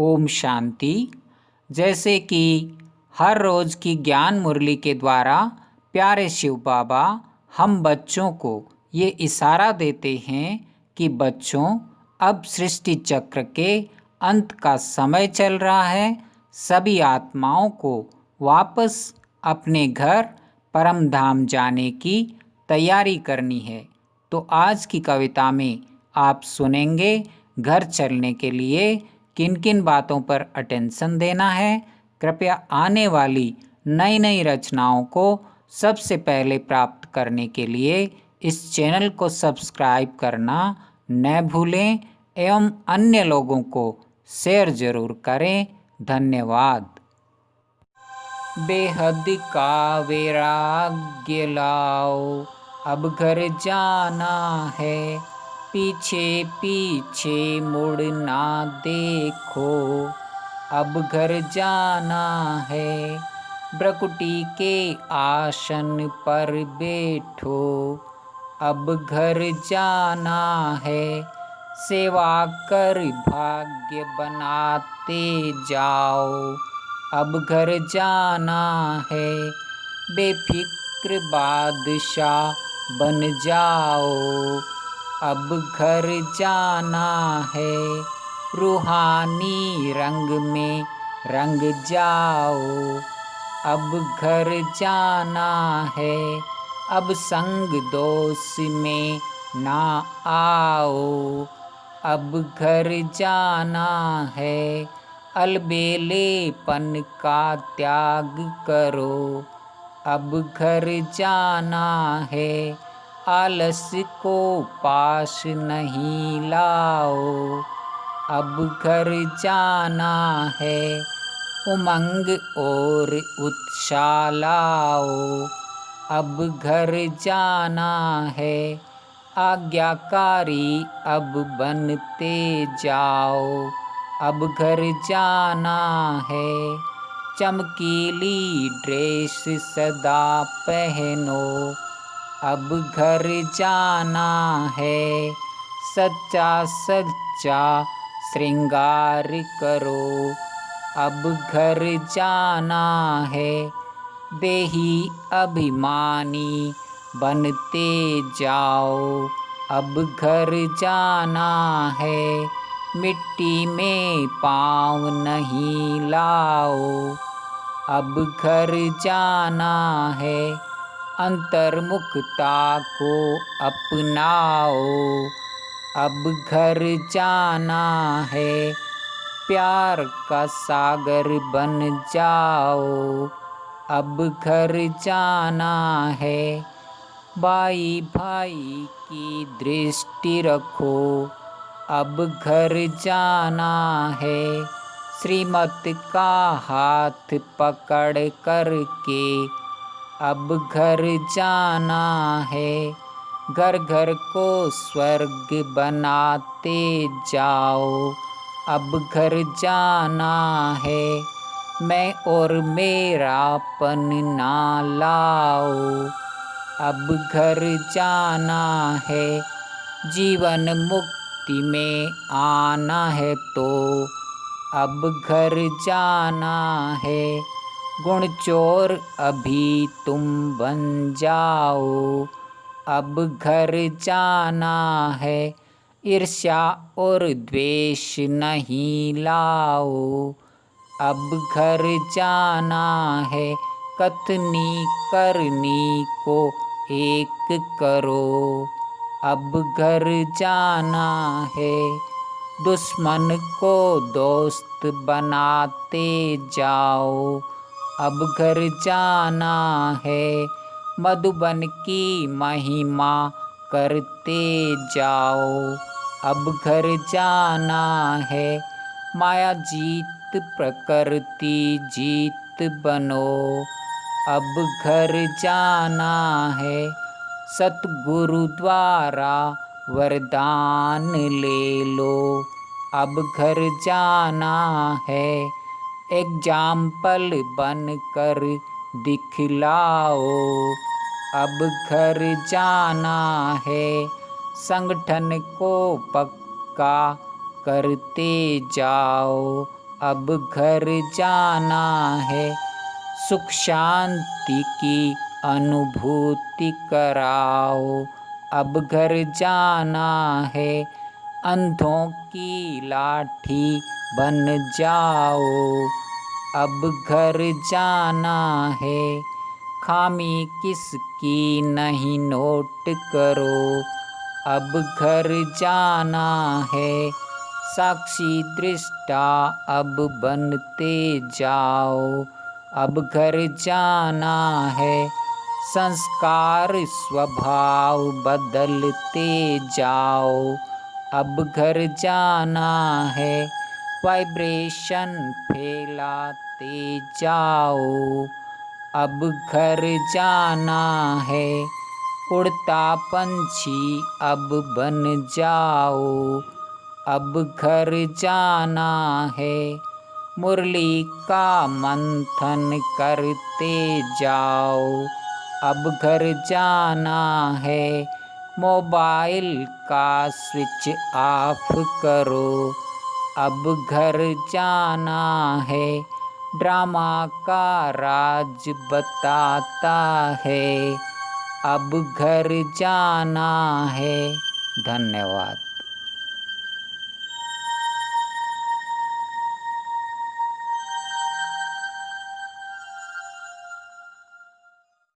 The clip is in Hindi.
ओम शांति। जैसे कि हर रोज़ की ज्ञान मुरली के द्वारा प्यारे शिव बाबा हम बच्चों को ये इशारा देते हैं कि बच्चों, अब सृष्टि चक्र के अंत का समय चल रहा है। सभी आत्माओं को वापस अपने घर परम धाम जाने की तैयारी करनी है। तो आज की कविता में आप सुनेंगे घर चलने के लिए किन किन बातों पर अटेंशन देना है। कृपया आने वाली नई नई रचनाओं को सबसे पहले प्राप्त करने के लिए इस चैनल को सब्सक्राइब करना न भूलें एवं अन्य लोगों को शेयर जरूर करें। धन्यवाद। बेहद का वैराग्य लाओ, अब घर जाना है। पीछे पीछे मुड़ना देखो, अब घर जाना है। ब्रकुटी के आसन पर बैठो, अब घर जाना है। सेवा कर भाग्य बनाते जाओ, अब घर जाना है। बेफिक्र बादशाह बन जाओ, अब घर जाना है। रूहानी रंग में रंग जाओ, अब घर जाना है। अब संग दोष में ना आओ, अब घर जाना है। अलबेलेपन का त्याग करो, अब घर जाना है। आलस्य को पास नहीं लाओ, अब घर जाना है। उमंग और उत्साह लाओ, अब घर जाना है। आज्ञाकारी अब बनते जाओ, अब घर जाना है। चमकीली ड्रेस सदा पहनो, अब घर जाना है। सच्चा सच्चा श्रृंगार करो, अब घर जाना है। देही अभिमानी बनते जाओ, अब घर जाना है। मिट्टी में पाँव नहीं लाओ, अब घर जाना है। अंतर्मुखता को अपनाओ, अब घर जाना है। प्यार का सागर बन जाओ, अब घर जाना है। भाई भाई की दृष्टि रखो, अब घर जाना है। श्रीमत का हाथ पकड़ करके, अब घर जाना है। घर घर को स्वर्ग बनाते जाओ, अब घर जाना है। मैं और मेरापन ना लाओ, अब घर जाना है। जीवन मुक्ति में आना है तो अब घर जाना है। गुण चोर अभी तुम बन जाओ, अब घर जाना है। ईर्ष्या और द्वेष नहीं लाओ, अब घर जाना है। कथनी करनी को एक करो, अब घर जाना है। दुश्मन को दोस्त बनाते जाओ, अब घर जाना है। मधुबन की महिमा करते जाओ, अब घर जाना है। माया जीत प्रकृति जीत बनो, अब घर जाना है। सतगुरु द्वारा वरदान ले लो, अब घर जाना है। एग्जाम्पल बनकर दिखलाओ, अब घर जाना है। संगठन को पक्का करते जाओ, अब घर जाना है। सुख शांति की अनुभूति कराओ, अब घर जाना है। अंधों की लाठी बन जाओ, अब घर जाना है। खामी किसकी नहीं नोट करो, अब घर जाना है। साक्षी दृष्टा अब बनते जाओ, अब घर जाना है। संस्कार स्वभाव बदलते जाओ, अब घर जाना है। वाइब्रेशन फैलाते जाओ, अब घर जाना है। उड़ता पंछी अब बन जाओ, अब घर जाना है। मुरली का मंथन करते जाओ, अब घर जाना है। मोबाइल का स्विच ऑफ करो, अब घर जाना है। ड्रामा का राज बताता है, अब घर जाना है। धन्यवाद।